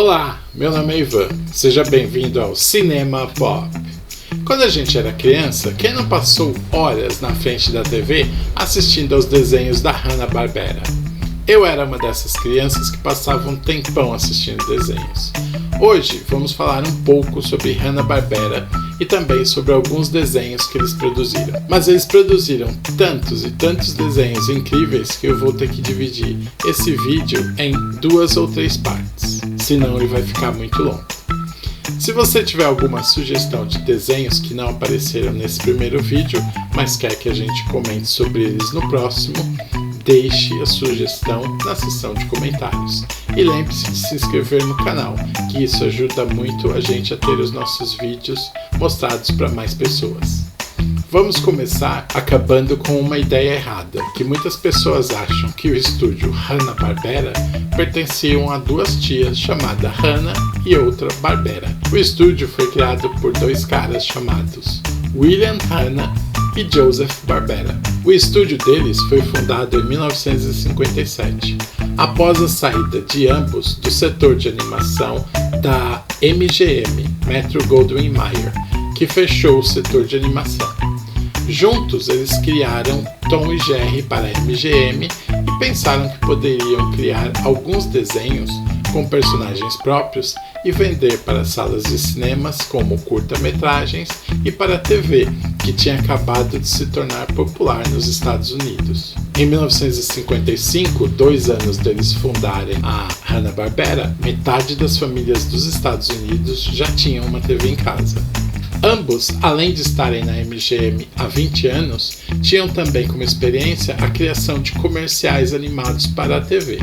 Olá, meu nome é Ivan, seja bem-vindo ao Cinema Pop. Quando a gente era criança, quem não passou horas na frente da TV assistindo aos desenhos da Hanna-Barbera? Eu era uma dessas crianças que passavam um tempão assistindo desenhos. Hoje vamos falar um pouco sobre Hanna-Barbera e também sobre alguns desenhos que eles produziram. Mas eles produziram tantos e tantos desenhos incríveis que eu vou ter que dividir esse vídeo em 2 ou 3 partes, senão ele vai ficar muito longo. Se você tiver alguma sugestão de desenhos que não apareceram nesse primeiro vídeo, mas quer que a gente comente sobre eles no próximo, deixe a sugestão na seção de comentários. E lembre-se de se inscrever no canal, que isso ajuda muito a gente a ter os nossos vídeos mostrados para mais pessoas. Vamos começar acabando com uma ideia errada, que muitas pessoas acham que o estúdio Hanna-Barbera pertenciam a 2 tias chamadas Hanna e outra Barbera. O estúdio foi criado por 2 caras chamados William Hanna e Joseph Barbera. O estúdio deles foi fundado em 1957, após a saída de ambos do setor de animação da MGM, Metro-Goldwyn-Mayer, que fechou o setor de animação. Juntos, eles criaram Tom e Jerry para a MGM e pensaram que poderiam criar alguns desenhos com personagens próprios e vender para salas de cinemas como curta-metragens e para a TV, que tinha acabado de se tornar popular nos Estados Unidos. Em 1955, 2 anos deles fundarem a Hanna-Barbera, metade das famílias dos Estados Unidos já tinham uma TV em casa. Ambos, além de estarem na MGM há 20 anos, tinham também como experiência a criação de comerciais animados para a TV.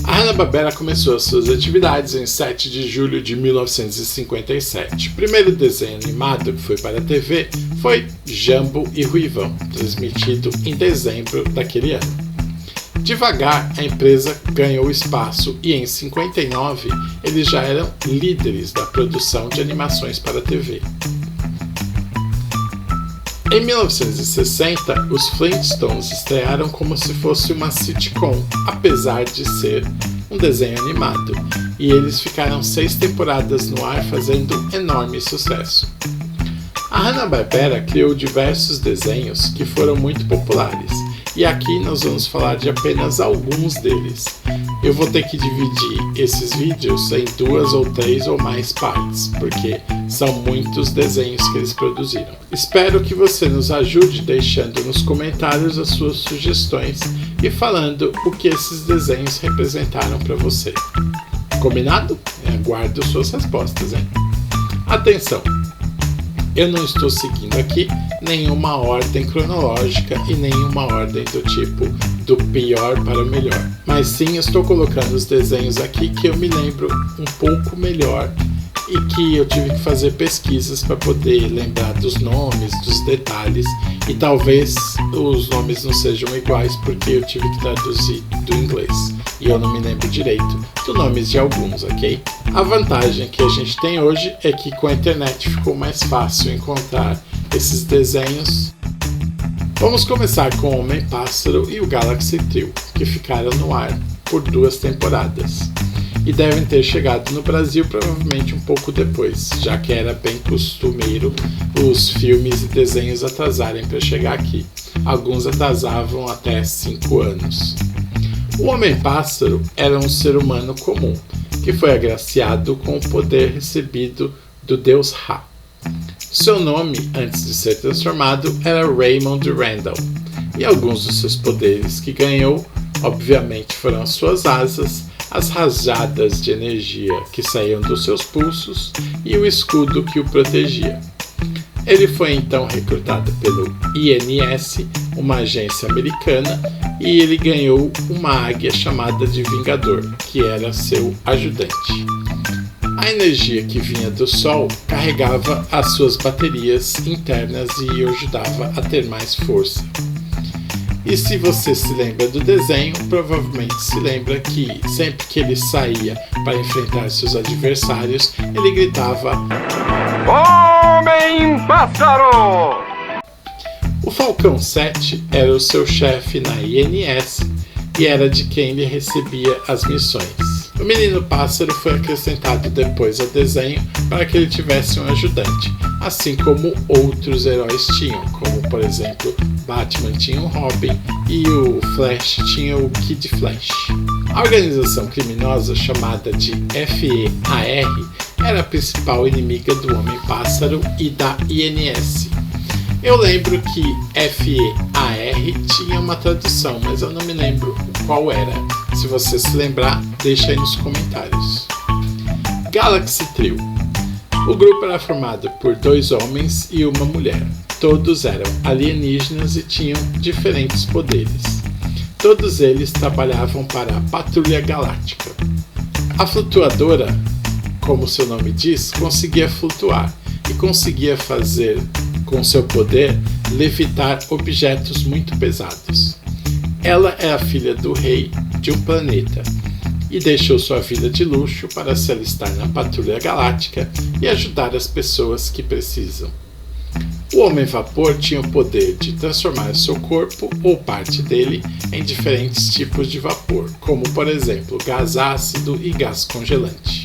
A Hanna-Barbera começou as suas atividades em 7 de julho de 1957. O primeiro desenho animado que foi para a TV foi Jambo e Ruivão, transmitido em dezembro daquele ano. Devagar, a empresa ganhou espaço e em 59 eles já eram líderes da produção de animações para a TV. Em 1960, os Flintstones estrearam como se fosse uma sitcom, apesar de ser um desenho animado, e eles ficaram 6 temporadas no ar fazendo enorme sucesso. A Hanna-Barbera criou diversos desenhos que foram muito populares, e aqui nós vamos falar de apenas alguns deles. Eu vou ter que dividir esses vídeos em 2 ou 3 ou mais partes, porque são muitos desenhos que eles produziram. Espero que você nos ajude deixando nos comentários as suas sugestões e falando o que esses desenhos representaram para você. Combinado? Aguardo suas respostas, hein? Atenção! Eu não estou seguindo aqui nenhuma ordem cronológica e nenhuma ordem do tipo do pior para o melhor. Mas sim, estou colocando os desenhos aqui que eu me lembro um pouco melhor e que eu tive que fazer pesquisas para poder lembrar dos nomes, dos detalhes, e talvez os nomes não sejam iguais porque eu tive que traduzir do inglês e eu não me lembro direito dos nomes de alguns, ok? A vantagem que a gente tem hoje é que com a internet ficou mais fácil encontrar esses desenhos. Vamos começar com o Homem-Pássaro e o Galaxy Trio, que ficaram no ar por 2 temporadas. E devem ter chegado no Brasil provavelmente um pouco depois, já que era bem costumeiro os filmes e desenhos atrasarem para chegar aqui. Alguns atrasavam até 5 anos. O Homem-Pássaro era um ser humano comum, que foi agraciado com o poder recebido do deus Ra. Seu nome, antes de ser transformado, era Raymond Randall, e alguns dos seus poderes que ganhou, obviamente, foram as suas asas, as rajadas de energia que saíam dos seus pulsos e o escudo que o protegia. Ele foi então recrutado pelo INS, uma agência americana, e ele ganhou uma águia chamada de Vingador, que era seu ajudante. A energia que vinha do Sol carregava as suas baterias internas e o ajudava a ter mais força. E se você se lembra do desenho, provavelmente se lembra que sempre que ele saía para enfrentar seus adversários, ele gritava: Homem-Pássaro! O Falcão 7 era o seu chefe na INS e era de quem ele recebia as missões. O menino pássaro foi acrescentado depois ao desenho para que ele tivesse um ajudante, assim como outros heróis tinham, como por exemplo Batman tinha o Robin e o Flash tinha o Kid Flash. A organização criminosa chamada de FEAR era a principal inimiga do Homem-Pássaro e da INS. Eu lembro que FEAR tinha uma tradução, mas eu não me lembro qual era. Se você se lembrar, deixa aí nos comentários. Galaxy Trio. O grupo era formado por 2 homens e uma mulher. Todos eram alienígenas e tinham diferentes poderes. Todos eles trabalhavam para a Patrulha Galáctica. A flutuadora, como seu nome diz, conseguia flutuar e conseguia fazer, com seu poder, levitar objetos muito pesados. Ela é a filha do rei de um planeta e deixou sua vida de luxo para se alistar na Patrulha Galáctica e ajudar as pessoas que precisam. O Homem-Vapor tinha o poder de transformar seu corpo ou parte dele em diferentes tipos de vapor, como por exemplo gás ácido e gás congelante.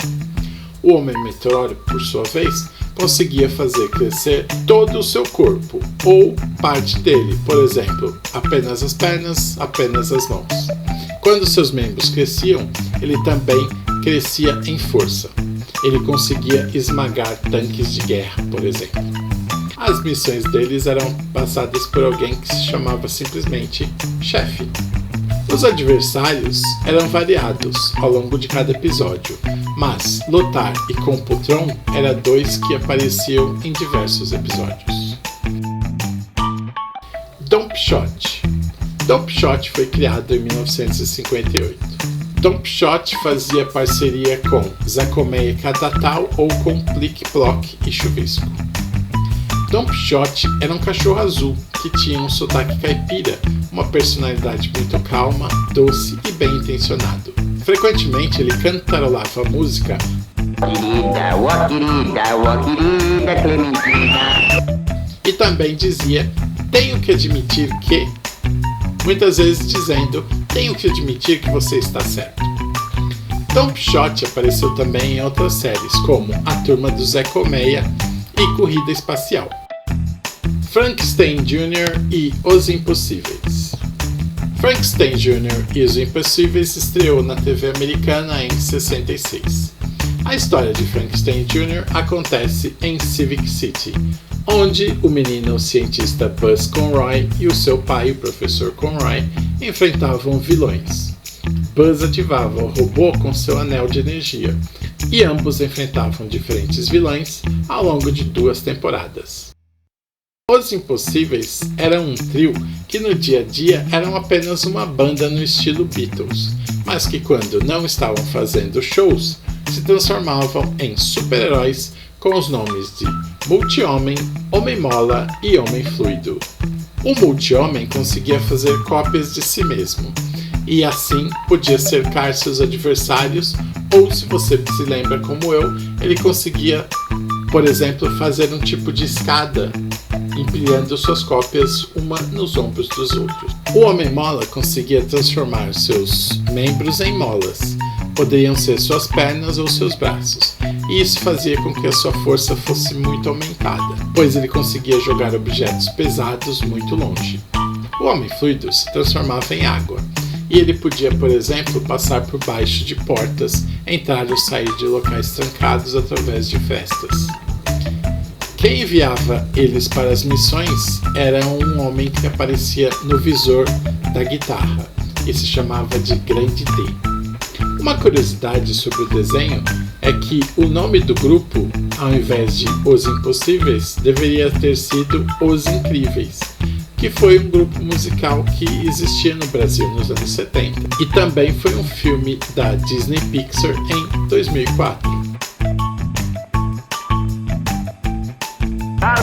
O Homem-Meteoro, por sua vez, conseguia fazer crescer todo o seu corpo ou parte dele, por exemplo, apenas as pernas, apenas as mãos. Quando seus membros cresciam, ele também crescia em força. Ele conseguia esmagar tanques de guerra, por exemplo. As missões deles eram passadas por alguém que se chamava simplesmente chefe. Os adversários eram variados ao longo de cada episódio, mas Lothar e Computron eram 2 que apareciam em diversos episódios. Dompshot. Dompshot foi criado em 1958. Dompshot fazia parceria com Zacomeia Catatal ou com Plic Ploc e Chuvisco. Dompshot era um cachorro azul que tinha um sotaque caipira, uma personalidade muito calma, doce e bem intencionado. Frequentemente ele cantarolava a música querida Clementina e também dizia tenho que admitir que, muitas vezes dizendo tenho que admitir que você está certo. Dompshot apareceu também em outras séries como A Turma do Zé Colmeia e Corrida Espacial. Frankenstein Jr. e Os Impossíveis. Frankenstein Jr. e Os Impossíveis estreou na TV americana em 66. A história de Frankenstein Jr. acontece em Civic City, onde o menino cientista Buzz Conroy e o seu pai, o professor Conroy, enfrentavam vilões. Buzz ativava o robô com seu anel de energia, e ambos enfrentavam diferentes vilões ao longo de 2 temporadas. Os Impossíveis eram um trio que no dia a dia eram apenas uma banda no estilo Beatles, mas que quando não estavam fazendo shows, se transformavam em super-heróis com os nomes de Multi-Homem, Homem-Mola e Homem-Fluido. O Multi-Homem conseguia fazer cópias de si mesmo, e assim podia cercar seus adversários, ou se você se lembra como eu, ele conseguia, por exemplo, fazer um tipo de escada, empilhando suas cópias uma nos ombros dos outros. O Homem-Mola conseguia transformar seus membros em molas, poderiam ser suas pernas ou seus braços, e isso fazia com que a sua força fosse muito aumentada, pois ele conseguia jogar objetos pesados muito longe. O Homem-Fluido se transformava em água, e ele podia, por exemplo, passar por baixo de portas, entrar ou sair de locais trancados através de festas. Quem enviava eles para as missões era um homem que aparecia no visor da guitarra e se chamava de Grande D. Uma curiosidade sobre o desenho é que o nome do grupo, ao invés de Os Impossíveis, deveria ter sido Os Incríveis, que foi um grupo musical que existia no Brasil nos anos 70 e também foi um filme da Disney Pixar em 2004.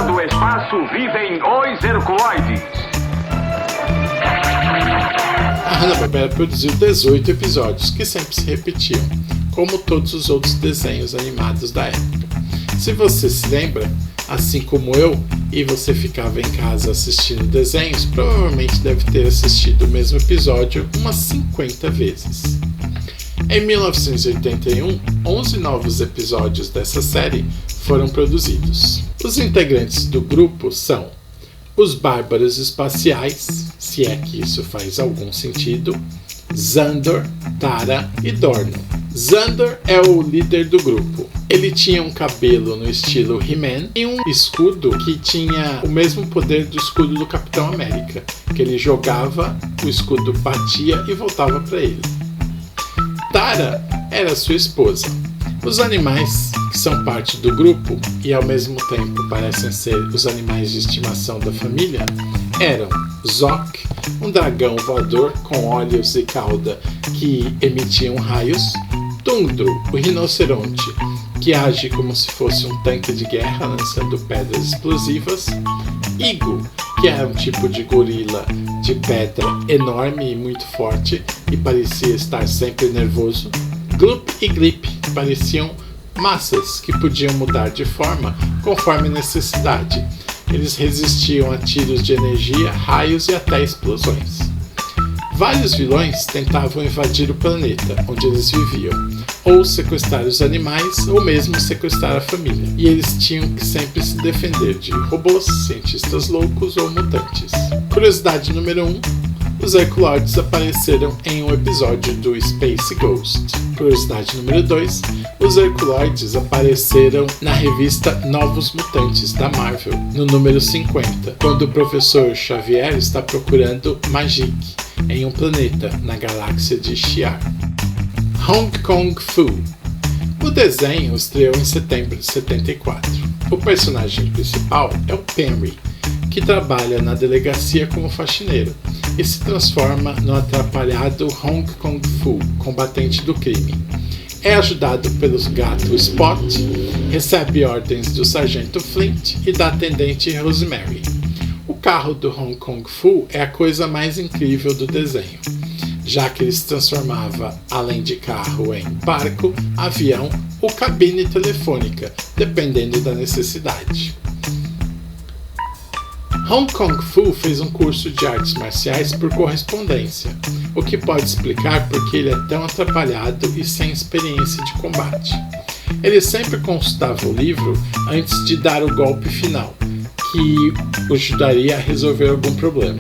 Do espaço vivem os herculoides. A Hanna-Barbera produziu 18 episódios que sempre se repetiam, como todos os outros desenhos animados da época. Se você se lembra, assim como eu, e você ficava em casa assistindo desenhos, provavelmente deve ter assistido o mesmo episódio umas 50 vezes. Em 1981, 11 novos episódios dessa série foram produzidos. Os integrantes do grupo são os Bárbaros Espaciais, se é que isso faz algum sentido, Xandor, Tara e Dorno. Xandor é o líder do grupo. Ele tinha um cabelo no estilo He-Man e um escudo que tinha o mesmo poder do escudo do Capitão América, que ele jogava, o escudo batia e voltava para ele. Tara era sua esposa. Os animais que são parte do grupo e ao mesmo tempo parecem ser os animais de estimação da família eram Zoc, um dragão voador com olhos e cauda que emitiam raios, Tundro, o rinoceronte, que age como se fosse um tanque de guerra lançando pedras explosivas, Igo, que era um tipo de gorila de pedra enorme e muito forte e parecia estar sempre nervoso, Gloop e Glip pareciam massas que podiam mudar de forma conforme necessidade. Eles resistiam a tiros de energia, raios e até explosões. Vários vilões tentavam invadir o planeta onde eles viviam, ou sequestrar os animais, ou mesmo sequestrar a família. E eles tinham que sempre se defender de robôs, cientistas loucos ou mutantes. Curiosidade número 1. Os Herculords apareceram em um episódio do Space Ghost. Curiosidade número 2. Os Herculords apareceram na revista Novos Mutantes da Marvel, no número 50, quando o professor Xavier está procurando Magik em um planeta na galáxia de Shi'ar. Hong Kong Fu. O desenho estreou em setembro de 74. O personagem principal é o Penry, que trabalha na delegacia como faxineiro e se transforma no atrapalhado Hong Kong Fu, combatente do crime. É ajudado pelo gato Spot, recebe ordens do sargento Flint e da atendente Rosemary. O carro do Hong Kong Fu é a coisa mais incrível do desenho, já que ele se transformava, além de carro, em barco, avião ou cabine telefônica, dependendo da necessidade. Hong Kong Fu fez um curso de artes marciais por correspondência, o que pode explicar porque ele é tão atrapalhado e sem experiência de combate. Ele sempre consultava o livro antes de dar o golpe final, que o ajudaria a resolver algum problema.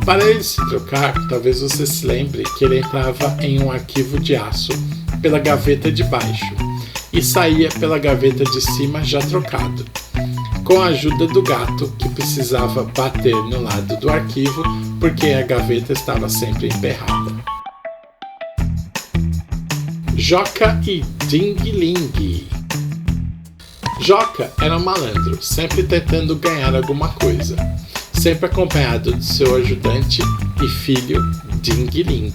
Para ele se trocar, talvez você se lembre que ele entrava em um arquivo de aço pela gaveta de baixo e saía pela gaveta de cima já trocado, com a ajuda do gato que precisava bater no lado do arquivo porque a gaveta estava sempre emperrada. Joca e Ding Ling. Joca era um malandro, sempre tentando ganhar alguma coisa, sempre acompanhado de seu ajudante e filho Ding Ling.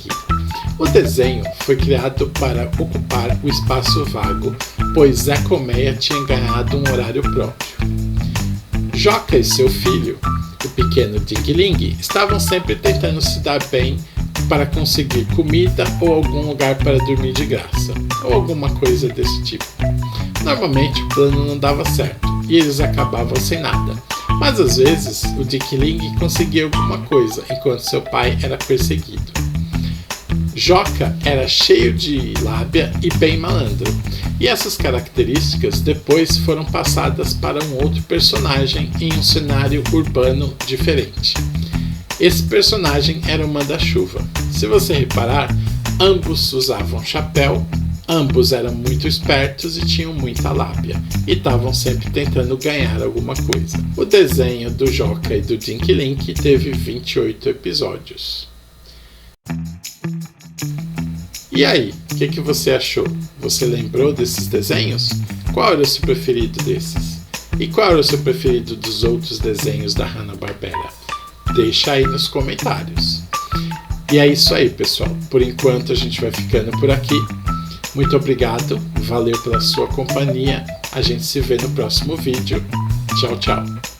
O desenho foi criado para ocupar o espaço vago, pois Zé Colmeia tinha ganhado um horário próprio. Joca e seu filho, o pequeno Ding Ling, estavam sempre tentando se dar bem para conseguir comida ou algum lugar para dormir de graça, ou alguma coisa desse tipo. Normalmente o plano não dava certo e eles acabavam sem nada, mas às vezes o Ding Ling conseguia alguma coisa enquanto seu pai era perseguido. Joca era cheio de lábia e bem malandro, e essas características depois foram passadas para um outro personagem em um cenário urbano diferente. Esse personagem era o Manda-Chuva. Se você reparar, ambos usavam chapéu, ambos eram muito espertos e tinham muita lábia, e estavam sempre tentando ganhar alguma coisa. O desenho do Joca e do Ding Ling teve 28 episódios. E aí, o que você achou? Você lembrou desses desenhos? Qual era o seu preferido desses? E qual era o seu preferido dos outros desenhos da Hanna-Barbera? Deixa aí nos comentários. E é isso aí, pessoal. Por enquanto a gente vai ficando por aqui. Muito obrigado, valeu pela sua companhia. A gente se vê no próximo vídeo. Tchau, tchau.